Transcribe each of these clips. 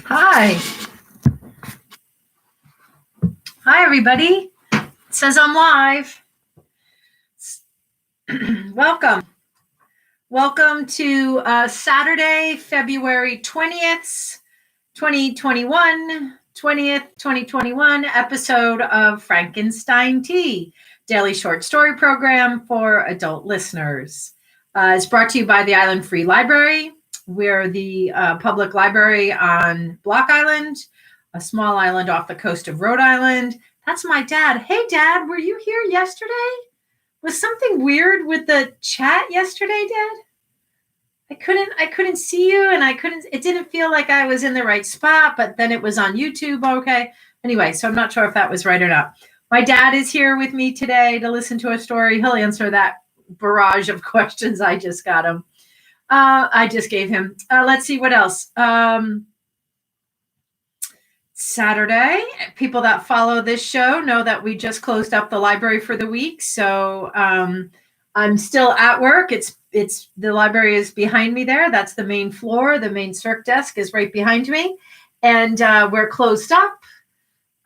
Hi. Hi, everybody. It says I'm live. Welcome. Welcome to Saturday, February 20th, 2021 episode of Frankenstein Tea, daily short story program for adult listeners. It's brought to you by the Island Free Library. We're the public library on Block Island, a small island off the coast of Rhode Island. That's my dad. Hey, Dad, were you here yesterday? Was something weird with the chat yesterday, Dad? I couldn't see you, and it didn't feel like I was in the right spot, but then it was on YouTube. Okay. Anyway, so I'm not sure if that was right or not. My dad is here with me today to listen to a story. He'll answer that barrage of questions I just got him. I just gave him. Let's see what else. Saturday, people that follow this show know that we just closed up the library for the week. So I'm still at work. The library is behind me there. That's the main floor. The main circ desk is right behind me. And we're closed up.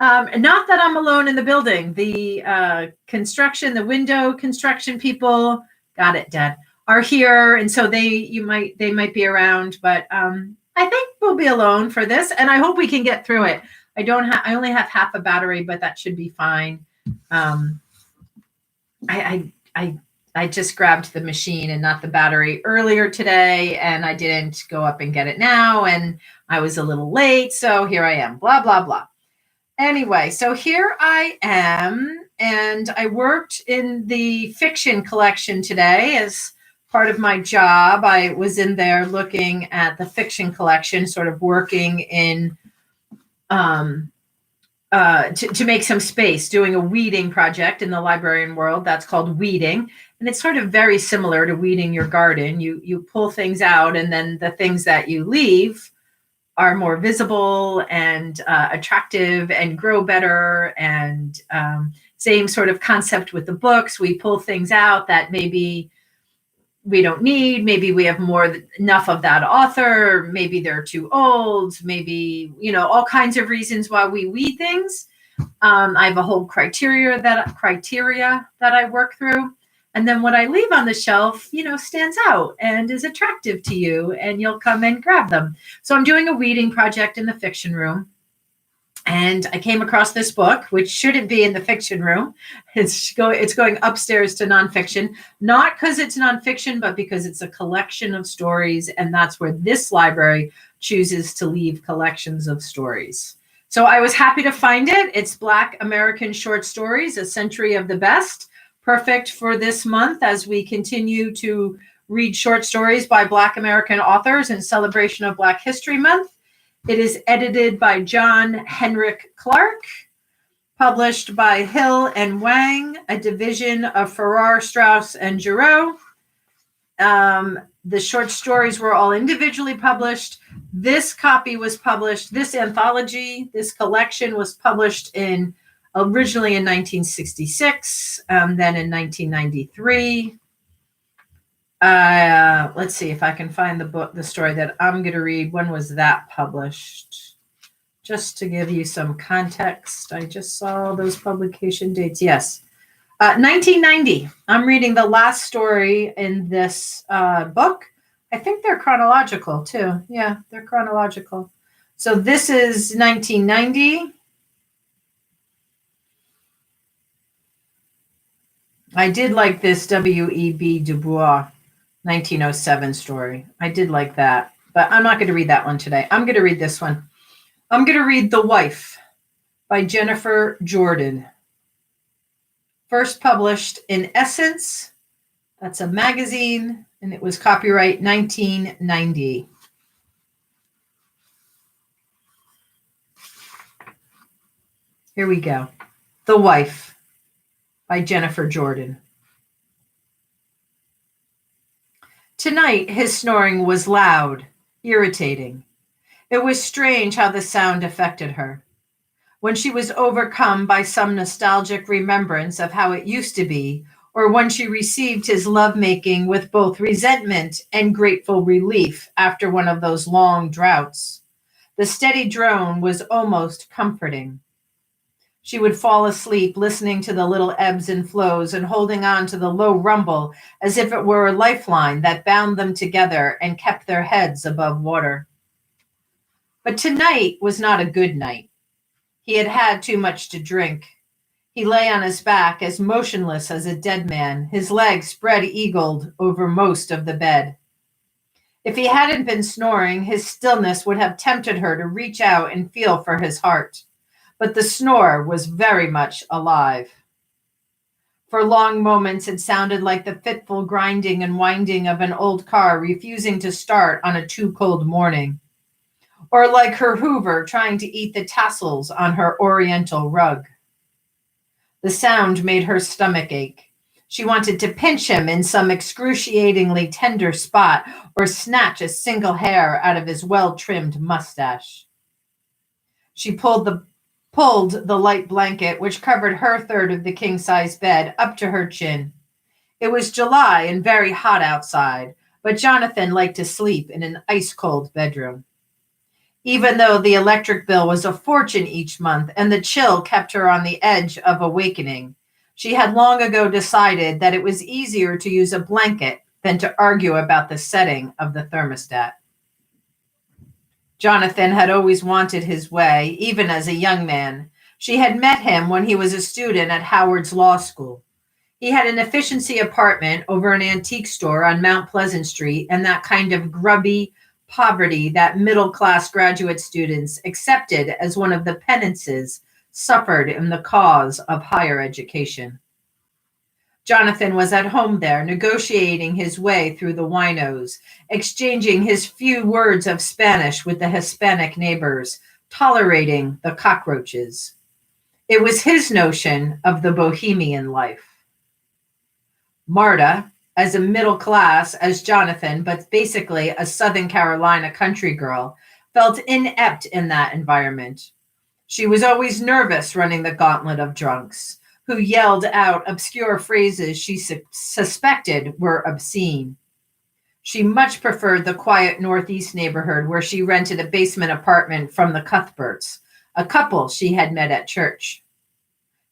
Not that I'm alone in the building. The the window construction people, got it, Dad, are here. And so they might be around, but I think we'll be alone for this, and I hope we can get through it. I only have half a battery, but that should be fine. I just grabbed the machine and not the battery earlier today, and I didn't go up and get it now, and I was a little late, so here I am, blah, blah, blah. Anyway, so here I am, and I worked in the fiction collection today as part of my job. I was in there looking at the fiction collection, sort of working in to make some space, doing a weeding project in the librarian world. That's called weeding. And it's sort of very similar to weeding your garden. You pull things out, and then the things that you leave are more visible and attractive and grow better. And same sort of concept with the books. We pull things out that maybe we don't need. Maybe we have enough of that author. Maybe they're too old. Maybe, all kinds of reasons why we weed things. I have a whole criteria that I work through. And then what I leave on the shelf, stands out and is attractive to you, and you'll come and grab them. So I'm doing a weeding project in the fiction room. And I came across this book, which shouldn't be in the fiction room. It's going upstairs to nonfiction, not because it's nonfiction, but because it's a collection of stories. And that's where this library chooses to leave collections of stories. So I was happy to find it. It's Black American Short Stories, A Century of the Best. Perfect for this month as we continue to read short stories by Black American authors in celebration of Black History Month. It is edited by John Henrik Clark, published by Hill and Wang, a division of Farrar, Straus, and Giroux. The short stories were all individually published. This copy was published, this anthology, this collection was published originally in 1966, then in 1993. Let's see if I can find the story that I'm going to read. When was that published? Just to give you some context, I just saw those publication dates. Yes, 1990. I'm reading the last story in this book. I think they're chronological too. Yeah, they're chronological. So this is 1990. I did like this W.E.B. Du Bois 1907 story. I did like that, but I'm not going to read that one today. I'm going to read this one. I'm going to read The Wife by Jennifer Jordan. First published in Essence. That's a magazine, and it was copyright 1990. Here we go. The Wife by Jennifer Jordan. Tonight, his snoring was loud, irritating. It was strange how the sound affected her. When she was overcome by some nostalgic remembrance of how it used to be, or when she received his lovemaking with both resentment and grateful relief after one of those long droughts. The steady drone was almost comforting. She would fall asleep listening to the little ebbs and flows and holding on to the low rumble as if it were a lifeline that bound them together and kept their heads above water. But tonight was not a good night. He had had too much to drink. He lay on his back as motionless as a dead man, his legs spread eagled over most of the bed. If he hadn't been snoring, his stillness would have tempted her to reach out and feel for his heart. But the snore was very much alive. For long moments, it sounded like the fitful grinding and winding of an old car refusing to start on a too cold morning, or like her Hoover trying to eat the tassels on her oriental rug. The sound made her stomach ache. She wanted to pinch him in some excruciatingly tender spot or snatch a single hair out of his well-trimmed mustache. She pulled the light blanket, which covered her third of the king-size bed, up to her chin. It was July and very hot outside, but Jonathan liked to sleep in an ice-cold bedroom. Even though the electric bill was a fortune each month and the chill kept her on the edge of awakening, she had long ago decided that it was easier to use a blanket than to argue about the setting of the thermostat. Jonathan had always wanted his way, even as a young man. She had met him when he was a student at Howard's Law School. He had an efficiency apartment over an antique store on Mount Pleasant Street and that kind of grubby poverty that middle-class graduate students accepted as one of the penances suffered in the cause of higher education. Jonathan was at home there, negotiating his way through the winos, exchanging his few words of Spanish with the Hispanic neighbors, tolerating the cockroaches. It was his notion of the bohemian life. Marta, as a middle class as Jonathan, but basically a Southern Carolina country girl, felt inept in that environment. She was always nervous running the gauntlet of drunks, who yelled out obscure phrases she suspected were obscene. She much preferred the quiet Northeast neighborhood where she rented a basement apartment from the Cuthberts, a couple she had met at church.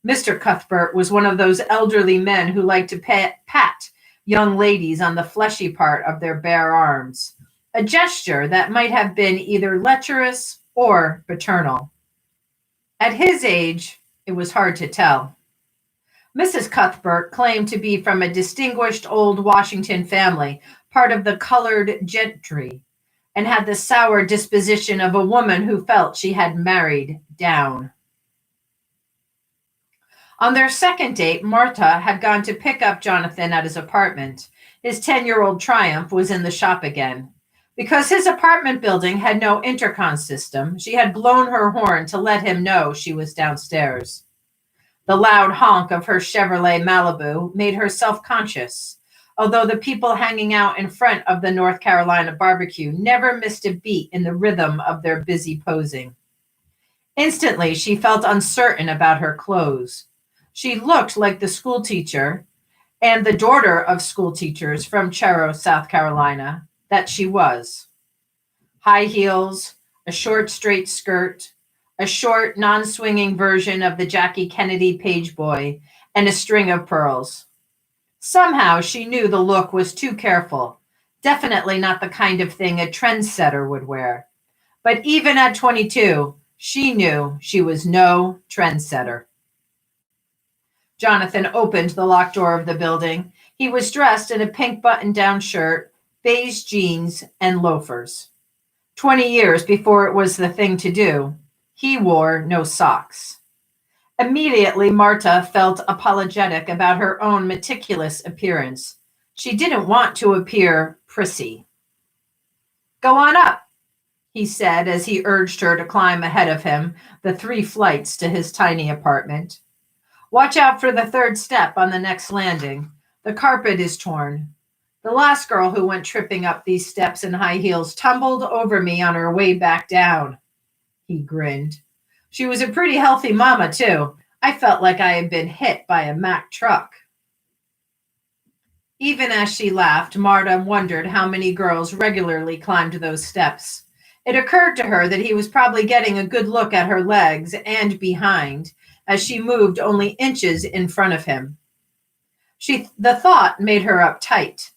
Mr. Cuthbert was one of those elderly men who liked to pat young ladies on the fleshy part of their bare arms, a gesture that might have been either lecherous or paternal. At his age, it was hard to tell. Mrs. Cuthbert claimed to be from a distinguished old Washington family, part of the colored gentry, and had the sour disposition of a woman who felt she had married down. On their second date, Marta had gone to pick up Jonathan at his apartment. His 10-year-old Triumph was in the shop again. Because his apartment building had no intercom system, she had blown her horn to let him know she was downstairs. The loud honk of her Chevrolet Malibu made her self-conscious, although the people hanging out in front of the North Carolina barbecue never missed a beat in the rhythm of their busy posing. Instantly, she felt uncertain about her clothes. She looked like the school teacher and the daughter of school teachers from Chero, South Carolina, that she was. High heels, a short straight skirt, a short non-swinging version of the Jackie Kennedy page boy, and a string of pearls. Somehow she knew the look was too careful, definitely not the kind of thing a trendsetter would wear. But even at 22, she knew she was no trendsetter. Jonathan opened the locked door of the building. He was dressed in a pink button-down shirt, beige jeans, and loafers. 20 years before it was the thing to do, he wore no socks. Immediately, Marta felt apologetic about her own meticulous appearance. She didn't want to appear prissy. "Go on up," he said as he urged her to climb ahead of him the 3 flights to his tiny apartment. "Watch out for the 3rd step on the next landing. The carpet is torn. The last girl who went tripping up these steps in high heels tumbled over me on her way back down." He grinned. "She was a pretty healthy mama, too. I felt like I had been hit by a Mack truck." Even as she laughed, Marta wondered how many girls regularly climbed those steps. It occurred to her that he was probably getting a good look at her legs and behind as she moved only inches in front of him. The thought made her uptight.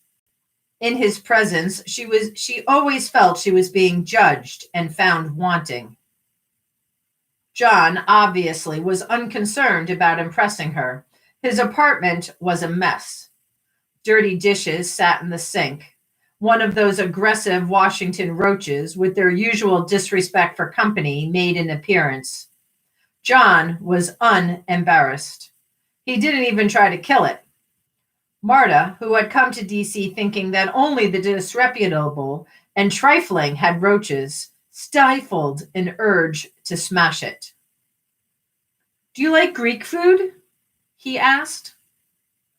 In his presence, she always felt she was being judged and found wanting. John obviously was unconcerned about impressing her. His apartment was a mess. Dirty dishes sat in the sink. One of those aggressive Washington roaches with their usual disrespect for company made an appearance. John was unembarrassed. He didn't even try to kill it. Marta, who had come to DC thinking that only the disreputable and trifling had roaches, stifled an urge to smash it. "Do you like Greek food?" he asked.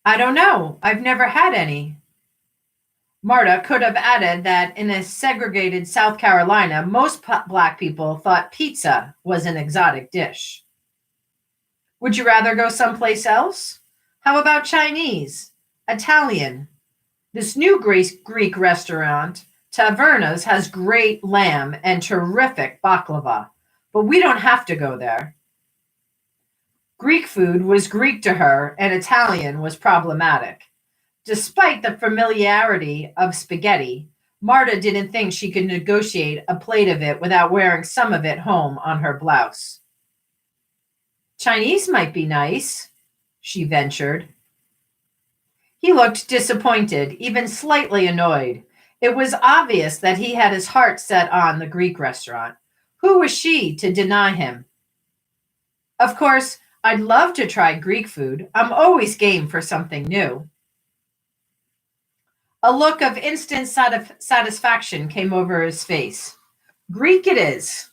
"I don't know. I've never had any." Marta could have added that in a segregated South Carolina, most Black people thought pizza was an exotic dish. "Would you rather go someplace else? How about Chinese? Italian? This new Greek restaurant, Tavernas, has great lamb and terrific baklava, but we don't have to go there." Greek food was Greek to her, and Italian was problematic. Despite the familiarity of spaghetti, Marta didn't think she could negotiate a plate of it without wearing some of it home on her blouse. "Chinese might be nice," she ventured. He looked disappointed, even slightly annoyed. It was obvious that he had his heart set on the Greek restaurant. Who was she to deny him? "Of course, I'd love to try Greek food. I'm always game for something new." A look of instant satisfaction came over his face. "Greek it is."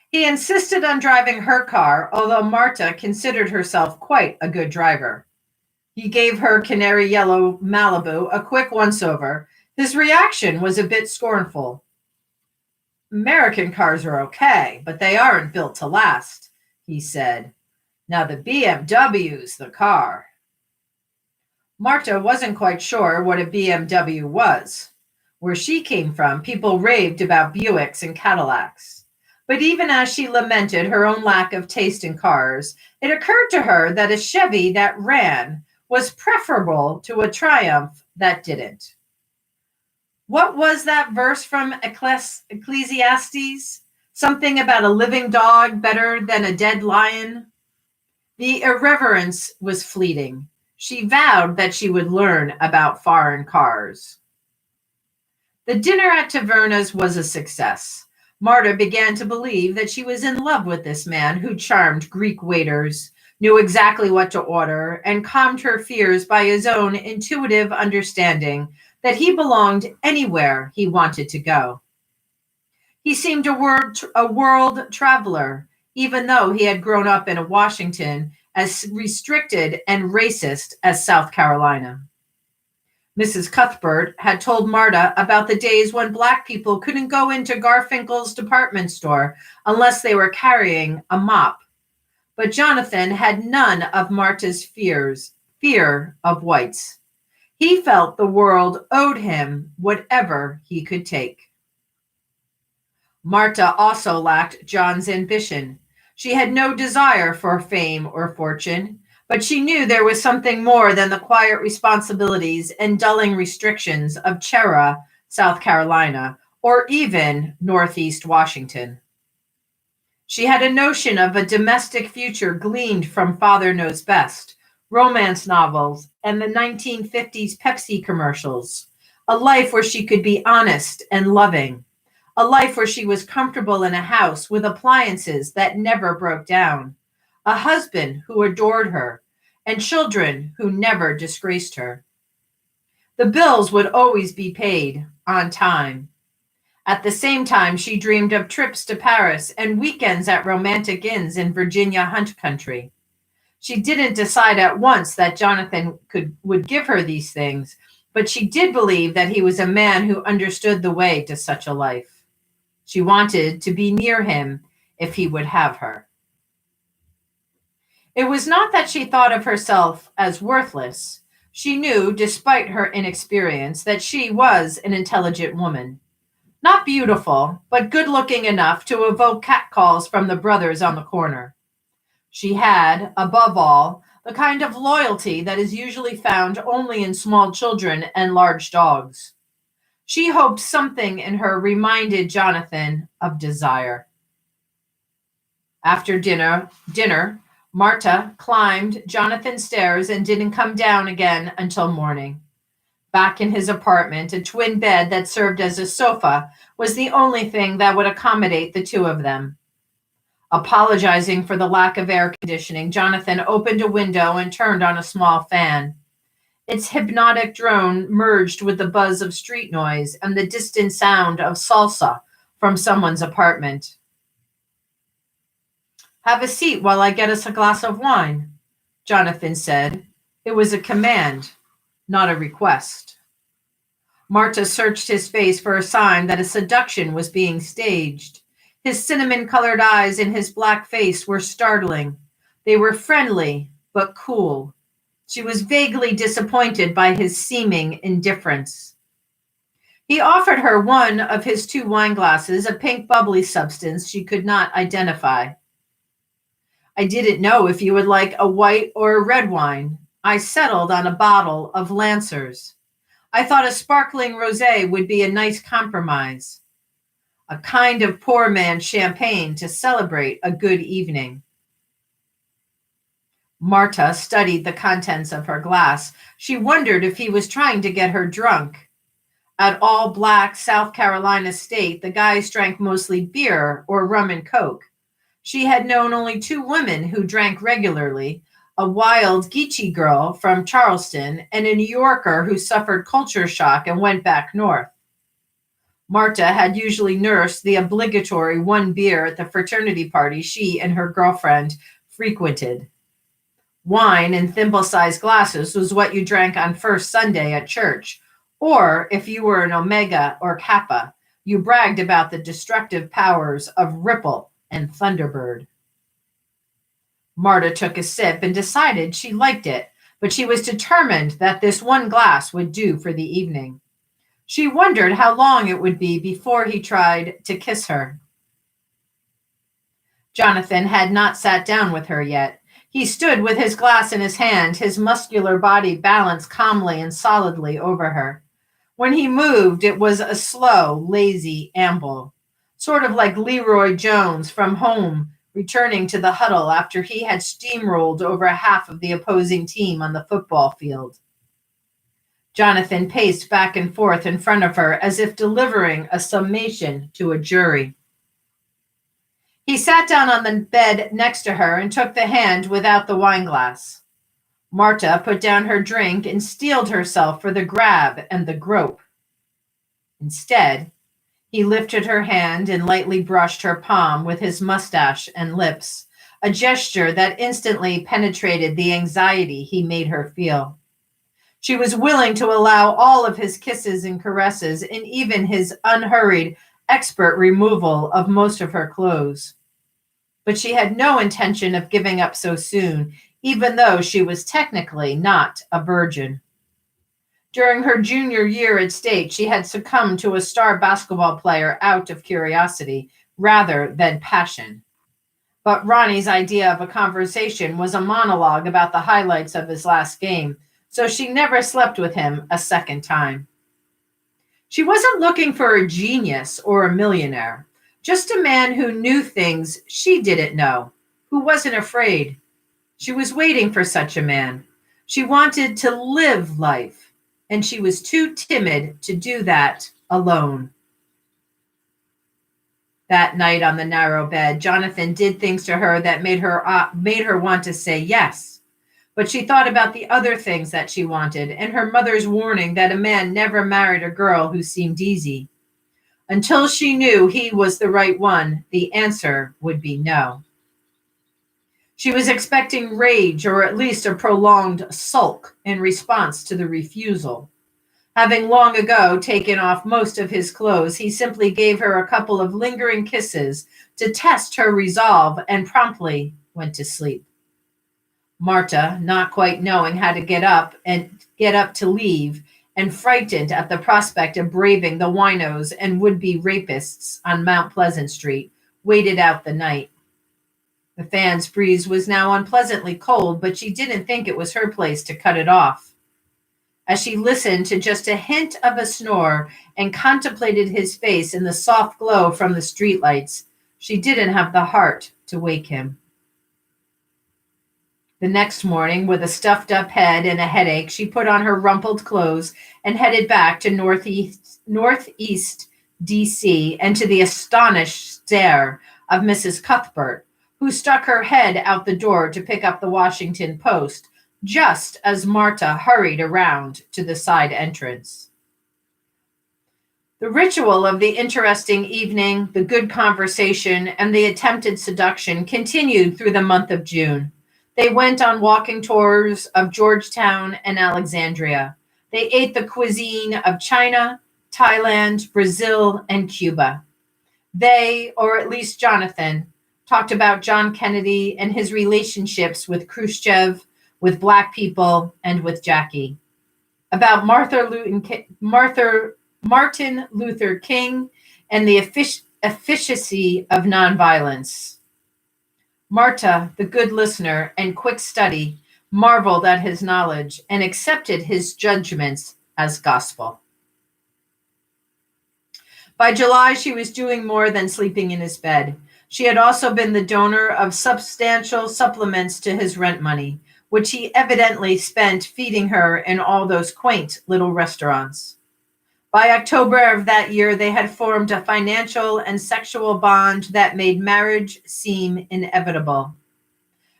He insisted on driving her car, although Marta considered herself quite a good driver. He gave her canary yellow Malibu a quick once-over. His reaction was a bit scornful. "American cars are okay, but they aren't built to last," he said. "Now the BMW's the car." Marta wasn't quite sure what a BMW was. Where she came from, people raved about Buicks and Cadillacs. But even as she lamented her own lack of taste in cars, it occurred to her that a Chevy that ran was preferable to a Triumph that didn't. What was that verse from Ecclesiastes? Something about a living dog better than a dead lion? The irreverence was fleeting. She vowed that she would learn about foreign cars. The dinner at Taverna's was a success. Marta began to believe that she was in love with this man who charmed Greek waiters, knew exactly what to order, and calmed her fears by his own intuitive understanding that he belonged anywhere he wanted to go. He seemed a world traveler, even though he had grown up in a Washington as restricted and racist as South Carolina. Mrs. Cuthbert had told Marta about the days when Black people couldn't go into Garfinkel's department store unless they were carrying a mop. But Jonathan had none of Marta's fear of whites. He felt the world owed him whatever he could take. Marta also lacked John's ambition. She had no desire for fame or fortune, but she knew there was something more than the quiet responsibilities and dulling restrictions of Chera, South Carolina, or even Northeast Washington. She had a notion of a domestic future gleaned from Father Knows Best, romance novels, and the 1950s Pepsi commercials, a life where she could be honest and loving, a life where she was comfortable in a house with appliances that never broke down, a husband who adored her, and children who never disgraced her. The bills would always be paid on time. At the same time, she dreamed of trips to Paris and weekends at romantic inns in Virginia Hunt Country. She didn't decide at once that Jonathan would give her these things, but she did believe that he was a man who understood the way to such a life. She wanted to be near him if he would have her. It was not that she thought of herself as worthless. She knew, despite her inexperience, that she was an intelligent woman. Not beautiful, but good looking enough to evoke catcalls from the brothers on the corner. She had, above all, the kind of loyalty that is usually found only in small children and large dogs. She hoped something in her reminded Jonathan of desire. After dinner, Marta climbed Jonathan's stairs and didn't come down again until morning. Back in his apartment, a twin bed that served as a sofa was the only thing that would accommodate the two of them. Apologizing for the lack of air conditioning, Jonathan opened a window and turned on a small fan. Its hypnotic drone merged with the buzz of street noise and the distant sound of salsa from someone's apartment. Have a seat while I get us a glass of wine, Jonathan said. It was a command, not a request. Marta searched his face for a sign that a seduction was being staged. His cinnamon-colored eyes and his black face were startling. They were friendly, but cool. She was vaguely disappointed by his seeming indifference. He offered her one of his two wine glasses, a pink bubbly substance she could not identify. I didn't know if you would like a white or a red wine. I settled on a bottle of Lancers. I thought a sparkling rosé would be a nice compromise. A kind of poor man's champagne to celebrate a good evening. Marta studied the contents of her glass. She wondered if he was trying to get her drunk. At all black South Carolina state, the guys drank mostly beer or rum and coke. She had known only two women who drank regularly, a wild Geechee girl from Charleston and a New Yorker who suffered culture shock and went back north. Marta had usually nursed the obligatory one beer at the fraternity party she and her girlfriend frequented. Wine in thimble-sized glasses was what you drank on first Sunday at church, or if you were an Omega or Kappa, you bragged about the destructive powers of Ripple and Thunderbird. Marta took a sip and decided she liked it, but she was determined that this one glass would do for the evening. She wondered how long it would be before he tried to kiss her. Jonathan had not sat down with her yet. He stood with his glass in his hand, his muscular body balanced calmly and solidly over her. When he moved, it was a slow, lazy amble, sort of like Leroy Jones from home returning to the huddle after he had steamrolled over half of the opposing team on the football field. Jonathan paced back and forth in front of her as if delivering a summation to a jury. He sat down on the bed next to her and took the hand without the wineglass. Marta put down her drink and steeled herself for the grab and the grope. Instead, he lifted her hand and lightly brushed her palm with his mustache and lips, a gesture that instantly penetrated the anxiety he made her feel. She was willing to allow all of his kisses and caresses and even his unhurried, expert removal of most of her clothes. But she had no intention of giving up so soon, even though she was technically not a virgin. During her junior year at State, she had succumbed to a star basketball player out of curiosity rather than passion. But Ronnie's idea of a conversation was a monologue about the highlights of his last game, so she never slept with him a second time. She wasn't looking for a genius or a millionaire, just a man who knew things she didn't know, who wasn't afraid. She was waiting for such a man. She wanted to live life, and she was too timid to do that alone. That night on the narrow bed, Jonathan did things to her that made her want to say yes. But she thought about the other things that she wanted and her mother's warning that a man never married a girl who seemed easy. Until she knew he was the right one, the answer would be no. She was expecting rage or at least a prolonged sulk in response to the refusal. Having long ago taken off most of his clothes, he simply gave her a couple of lingering kisses to test her resolve and promptly went to sleep. Marta, not quite knowing how to get up to leave, and frightened at the prospect of braving the winos and would-be rapists on Mount Pleasant Street, waited out the night. The fan's breeze was now unpleasantly cold, but she didn't think it was her place to cut it off. As she listened to just a hint of a snore and contemplated his face in the soft glow from the streetlights, she didn't have the heart to wake him. The next morning, with a stuffed-up head and a headache, she put on her rumpled clothes and headed back to Northeast D.C. and to the astonished stare of Mrs. Cuthbert, who stuck her head out the door to pick up the Washington Post, just as Marta hurried around to the side entrance. The ritual of the interesting evening, the good conversation, and the attempted seduction continued through the month of June. They went on walking tours of Georgetown and Alexandria. They ate the cuisine of China, Thailand, Brazil, and Cuba. They, or at least Jonathan, talked about John Kennedy and his relationships with Khrushchev, with Black people, and with Jackie. About Martin Luther King and the efficacy of nonviolence. Marta, the good listener and quick study, marveled at his knowledge and accepted his judgments as gospel. By July, she was doing more than sleeping in his bed. She had also been the donor of substantial supplements to his rent money, which he evidently spent feeding her in all those quaint little restaurants. By October of that year, they had formed a financial and sexual bond that made marriage seem inevitable.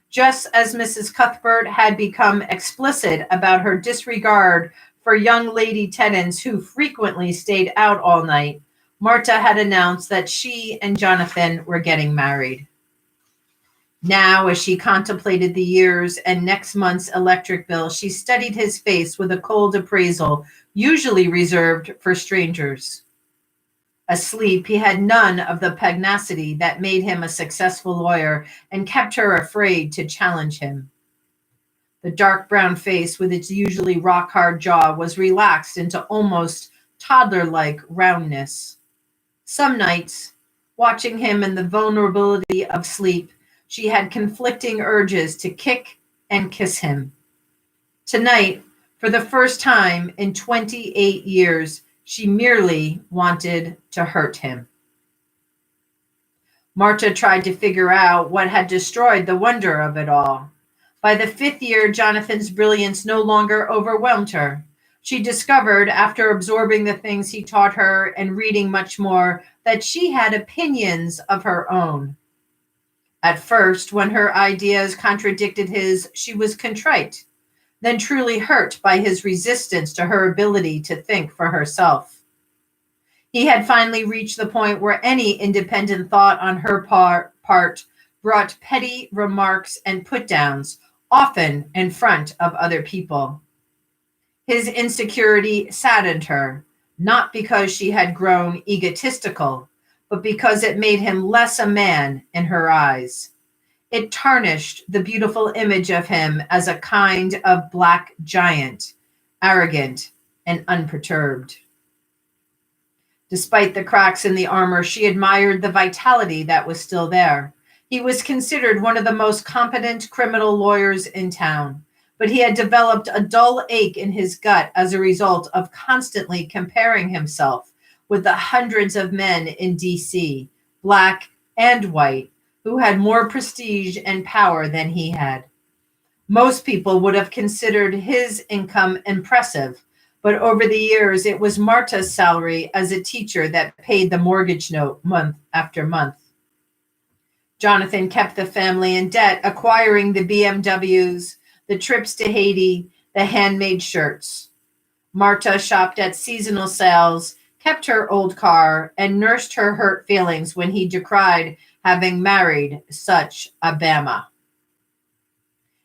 Just as Mrs. Cuthbert had become explicit about her disregard for young lady tenants who frequently stayed out all night, Marta had announced that she and Jonathan were getting married. Now, as she contemplated the year's and next month's electric bill, she studied his face with a cold appraisal usually reserved for strangers. Asleep, he had none of the pugnacity that made him a successful lawyer and kept her afraid to challenge him. The dark brown face with its usually rock-hard jaw was relaxed into almost toddler-like roundness. Some nights, watching him in the vulnerability of sleep, she had conflicting urges to kick and kiss him. Tonight, for the first time in 28 years, she merely wanted to hurt him. Marta tried to figure out what had destroyed the wonder of it all. By the 5th year, Jonathan's brilliance no longer overwhelmed her. She discovered, after absorbing the things he taught her and reading much more, that she had opinions of her own. At first, when her ideas contradicted his, she was contrite, then truly hurt by his resistance to her ability to think for herself. He had finally reached the point where any independent thought on her part brought petty remarks and put-downs, often in front of other people. His insecurity saddened her, not because she had grown egotistical, but because it made him less a man in her eyes. It tarnished the beautiful image of him as a kind of black giant, arrogant and unperturbed. Despite the cracks in the armor, she admired the vitality that was still there. He was considered one of the most competent criminal lawyers in town, but he had developed a dull ache in his gut as a result of constantly comparing himself with the hundreds of men in D.C., black and white, who had more prestige and power than he had. Most people would have considered his income impressive, but over the years, it was Marta's salary as a teacher that paid the mortgage note month after month. Jonathan kept the family in debt, acquiring the BMWs, the trips to Haiti, the handmade shirts. Marta shopped at seasonal sales, kept her old car, and nursed her hurt feelings when he decried having married such a bama.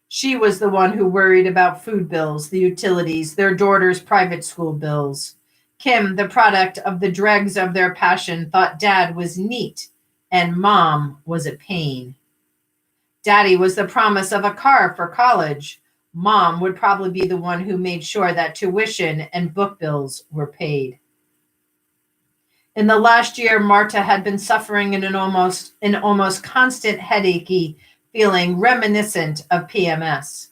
She was the one who worried about food bills, the utilities, their daughter's private school bills. Kim, the product of the dregs of their passion, thought Dad was neat and Mom was a pain. Daddy was the promise of a car for college. Mom would probably be the one who made sure that tuition and book bills were paid. In the last year, Marta had been suffering an almost constant headachy feeling reminiscent of PMS.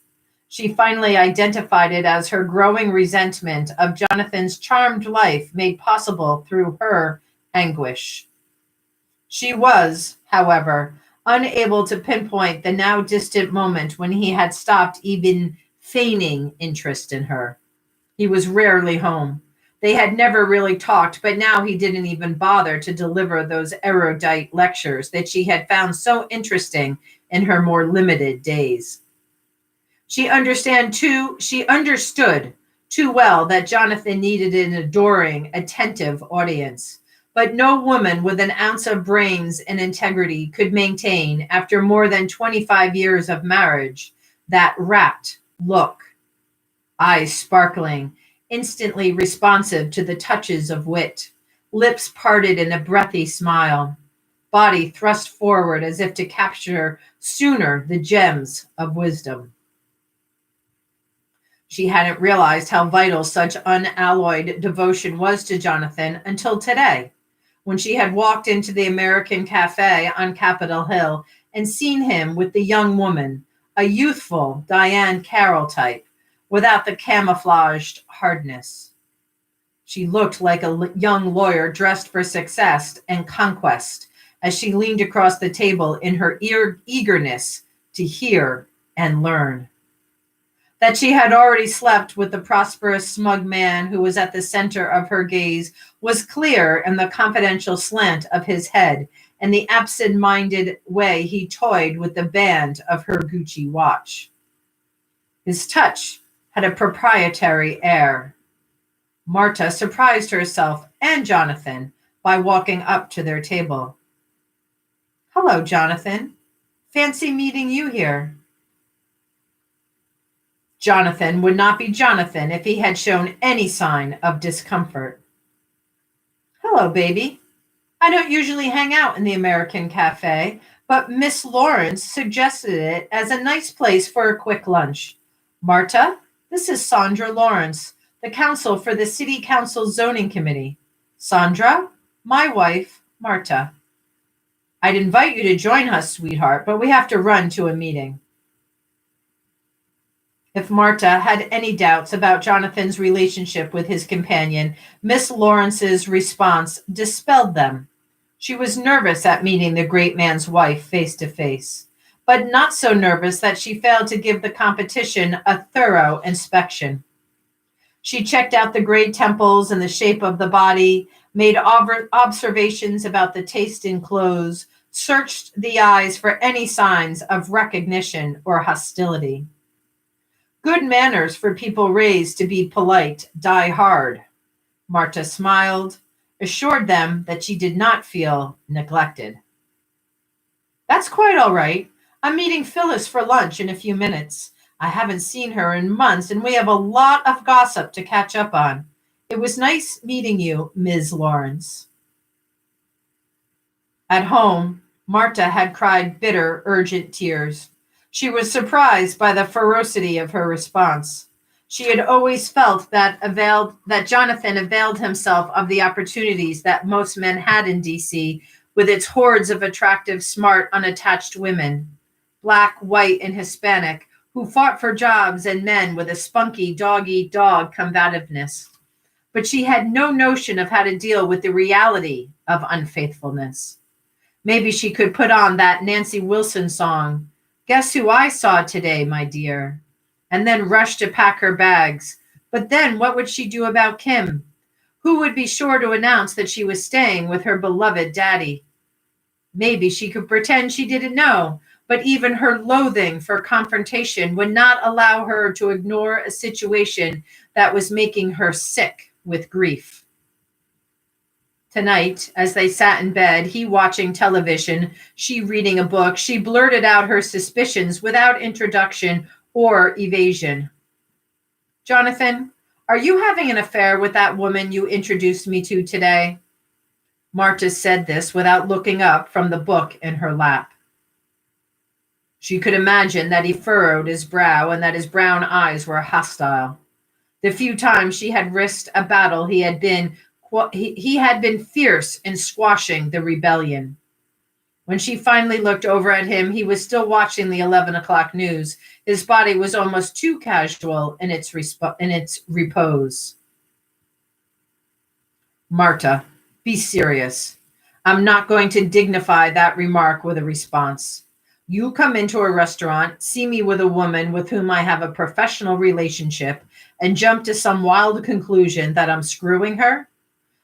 She finally identified it as her growing resentment of Jonathan's charmed life made possible through her anguish. She was, however, unable to pinpoint the now distant moment when he had stopped even feigning interest in her. He was rarely home. They had never really talked, but now he didn't even bother to deliver those erudite lectures that she had found so interesting in her more limited days. She understood too well that Jonathan needed an adoring, attentive audience. But no woman with an ounce of brains and integrity could maintain, after more than 25 years of marriage, that rapt look, eyes sparkling, instantly responsive to the touches of wit, lips parted in a breathy smile, body thrust forward as if to capture sooner the gems of wisdom. She hadn't realized how vital such unalloyed devotion was to Jonathan until today, when she had walked into the American Cafe on Capitol Hill and seen him with the young woman, a youthful Diane Carroll type, without the camouflaged hardness. She looked like a young lawyer dressed for success and conquest as she leaned across the table in her eagerness to hear and learn. That she had already slept with the prosperous, smug man who was at the center of her gaze was clear in the confidential slant of his head and the absent-minded way he toyed with the band of her Gucci watch. His touch had a proprietary air. Marta surprised herself and Jonathan by walking up to their table. "Hello, Jonathan. Fancy meeting you here." Jonathan would not be Jonathan if he had shown any sign of discomfort. "Hello, baby. I don't usually hang out in the American Cafe, but Miss Lawrence suggested it as a nice place for a quick lunch. Marta, this is Sandra Lawrence, the counsel for the City Council Zoning Committee. Sandra, my wife, Marta. I'd invite you to join us, sweetheart, but we have to run to a meeting." If Marta had any doubts about Jonathan's relationship with his companion, Miss Lawrence's response dispelled them. She was nervous at meeting the great man's wife face to face, but not so nervous that she failed to give the competition a thorough inspection. She checked out the great temples and the shape of the body, made observations about the taste in clothes, searched the eyes for any signs of recognition or hostility. Good manners for people raised to be polite die hard. Marta smiled, assured them that she did not feel neglected. "That's quite all right. I'm meeting Phyllis for lunch in a few minutes. I haven't seen her in months, and we have a lot of gossip to catch up on. It was nice meeting you, Ms. Lawrence." At home, Marta had cried bitter, urgent tears. She was surprised by the ferocity of her response. She had always felt that Jonathan availed himself of the opportunities that most men had in DC, with its hordes of attractive, smart, unattached women, Black, white, and Hispanic, who fought for jobs and men with a spunky dog-eat-dog combativeness. But she had no notion of how to deal with the reality of unfaithfulness. Maybe she could put on that Nancy Wilson song, "Guess Who I Saw Today, My Dear," and then rush to pack her bags. But then what would she do about Kim? Who would be sure to announce that she was staying with her beloved daddy? Maybe she could pretend she didn't know, but even her loathing for confrontation would not allow her to ignore a situation that was making her sick with grief. Tonight, as they sat in bed, he watching television, she reading a book, she blurted out her suspicions without introduction or evasion. "Jonathan, are you having an affair with that woman you introduced me to today?" Marta said this without looking up from the book in her lap. She could imagine that he furrowed his brow and that his brown eyes were hostile. The few times she had risked a battle, he had been fierce in squashing the rebellion. When she finally looked over at him, he was still watching the 11 o'clock news. His body was almost too casual in its repose. Marta, be serious. I'm not going to dignify that remark with a response. You come into a restaurant, see me with a woman with whom I have a professional relationship, and jump to some wild conclusion that I'm screwing her?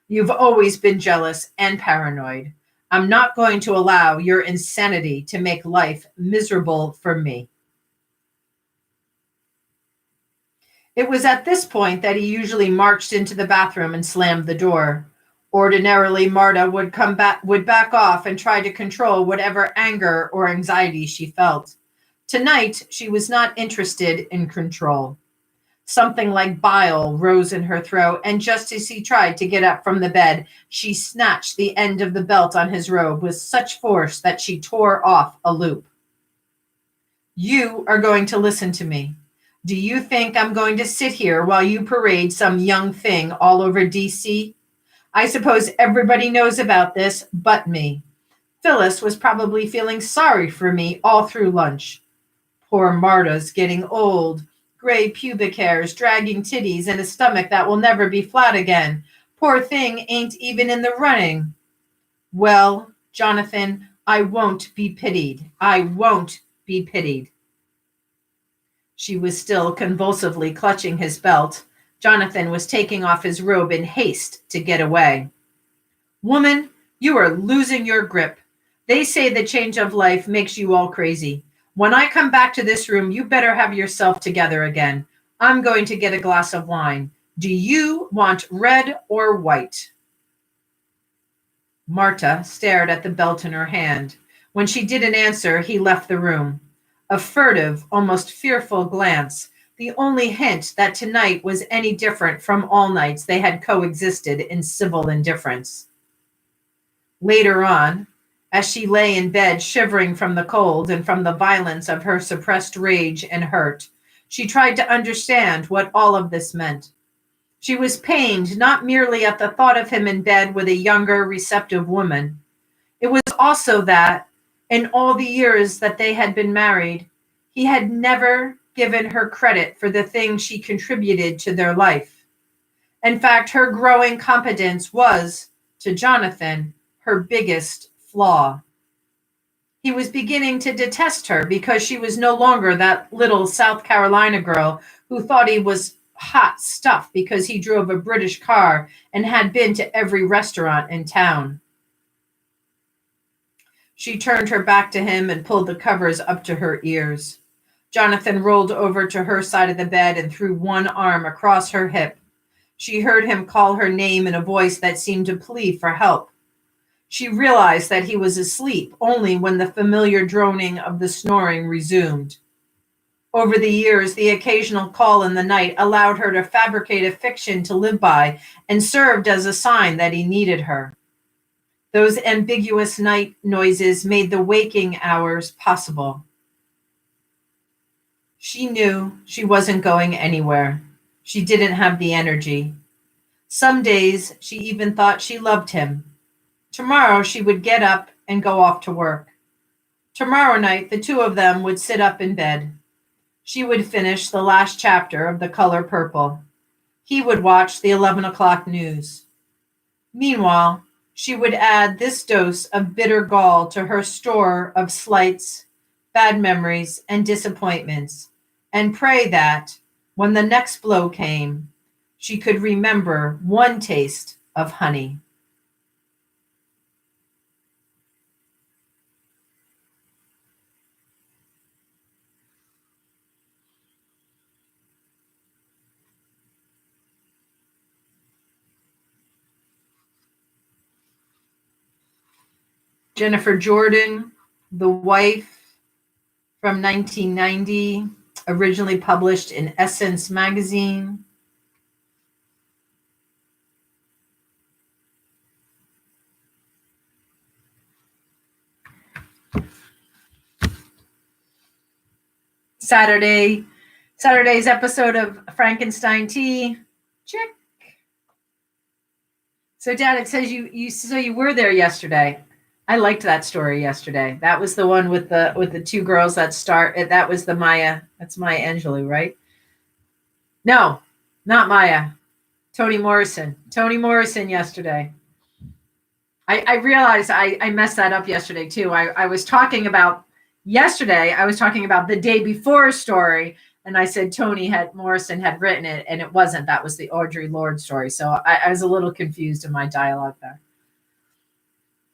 You've always been jealous and paranoid. I'm not going to allow your insanity to make life miserable for me. It was at this point that he usually marched into the bathroom and slammed the door. Ordinarily, Marta would back off and try to control whatever anger or anxiety she felt. Tonight, she was not interested in control. Something like bile rose in her throat, and just as he tried to get up from the bed, she snatched the end of the belt on his robe with such force that she tore off a loop. You are going to listen to me. Do you think I'm going to sit here while you parade some young thing all over DC? I suppose everybody knows about this but me. Phyllis was probably feeling sorry for me all through lunch. Poor Marta's getting old. Gray pubic hairs, dragging titties, and a stomach that will never be flat again. Poor thing ain't even in the running. Well, Jonathan, I won't be pitied. I won't be pitied. She was still convulsively clutching his belt. Jonathan was taking off his robe in haste to get away. Woman, you are losing your grip. They say the change of life makes you all crazy. When I come back to this room, you better have yourself together again. I'm going to get a glass of wine. Do you want red or white? Marta stared at the belt in her hand. When she didn't answer, he left the room. A furtive, almost fearful glance, the only hint that tonight was any different from all nights they had coexisted in civil indifference. Later on, as she lay in bed shivering from the cold and from the violence of her suppressed rage and hurt, she tried to understand what all of this meant. She was pained not merely at the thought of him in bed with a younger, receptive woman. It was also that, in all the years that they had been married, he had never given her credit for the things she contributed to their life. In fact, her growing competence was, to Jonathan, her biggest flaw. He was beginning to detest her because she was no longer that little South Carolina girl who thought he was hot stuff because he drove a British car and had been to every restaurant in town. She turned her back to him and pulled the covers up to her ears. Jonathan rolled over to her side of the bed and threw one arm across her hip. She heard him call her name in a voice that seemed to plead for help. She realized that he was asleep only when the familiar droning of the snoring resumed. Over the years, the occasional call in the night allowed her to fabricate a fiction to live by and served as a sign that he needed her. Those ambiguous night noises made the waking hours possible. She knew she wasn't going anywhere. She didn't have the energy. Some days, she even thought she loved him. Tomorrow, she would get up and go off to work. Tomorrow night, the two of them would sit up in bed. She would finish the last chapter of The Color Purple. He would watch the 11 o'clock news. Meanwhile, she would add this dose of bitter gall to her store of slights, bad memories, and disappointments, and pray that, when the next blow came, she could remember one taste of honey. Jennifer Jordan, The Wife, from 1990, originally published in Essence magazine. Saturday's episode of Frankenstein Tea. Check. So, Dad, it says you were there yesterday. I liked that story yesterday. That was the one with the two girls that start. That was the Maya. That's Maya Angelou, right? No, not Maya. Toni Morrison. Toni Morrison yesterday. I realized I messed that up yesterday too. I was talking about yesterday. I was talking about the day before story, and I said Toni Morrison had written it, and it wasn't. That was the Audre Lorde story. So I was a little confused in my dialogue there.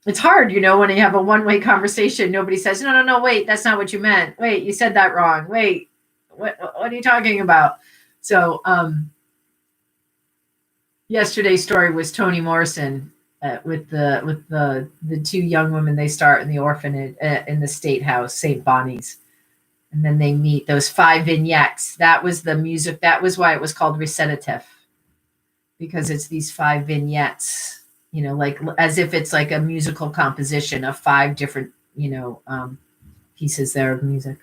It's hard, when you have a one-way conversation. Nobody says, no, wait, that's not what you meant. Wait, you said that wrong. Wait, what are you talking about? So yesterday's story was Toni Morrison with the two young women. They start in the orphanage in the state house, St. Bonnie's, and then they meet those 5 vignettes. That was the music. That was why it was called recitative, because it's these 5 vignettes. Like as if it's like a musical composition of 5 different, pieces there of music.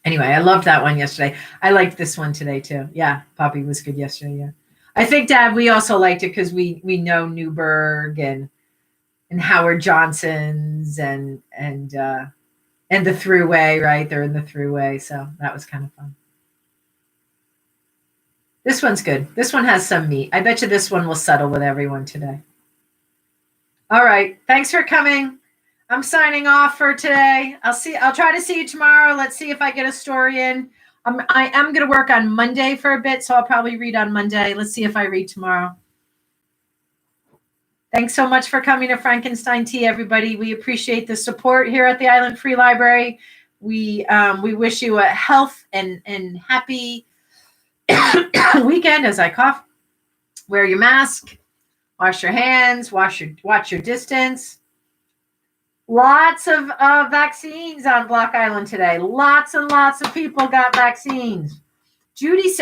Anyway, I loved that one yesterday. I liked this one today too. Yeah, Poppy was good yesterday. Yeah, I think, Dad, we also liked it because we know Newberg and Howard Johnson's and the Thruway, right? They're in the Thruway, so that was kind of fun. This one's good. This one has some meat. I bet you this one will settle with everyone today. All right. Thanks for coming. I'm signing off for today. I'll try to see you tomorrow. Let's see if I get a story in. I am going to work on Monday for a bit, so I'll probably read on Monday. Let's see if I read tomorrow. Thanks so much for coming to Frankenstein Tea, everybody. We appreciate the support here at the Island Free Library. We wish you a health and happy weekend as I cough. Wear your mask. Wash your hands, watch your distance. Lots of vaccines on Block Island today. Lots and lots of people got vaccines. Judy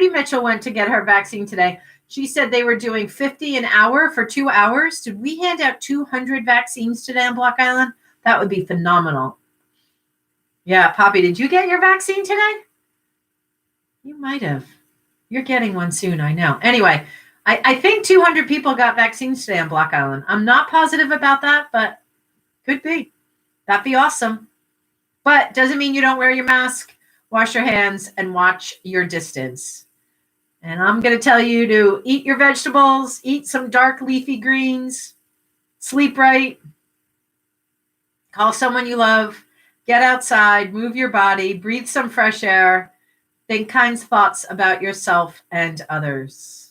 Mitchell went to get her vaccine today. She said they were doing 50 an hour for 2 hours. Did we hand out 200 vaccines today on Block Island? That would be phenomenal. Yeah, Poppy, did you get your vaccine today? You might have. You're getting one soon, I know. Anyway, I think 200 people got vaccines today on Block Island. I'm not positive about that, but could be. That'd be awesome. But doesn't mean you don't wear your mask, wash your hands, and watch your distance. And I'm going to tell you to eat your vegetables, eat some dark leafy greens, sleep right, call someone you love, get outside, move your body, breathe some fresh air, think kind thoughts about yourself and others.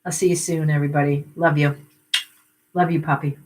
I'll see you soon, everybody. Love you. Love you, Poppy.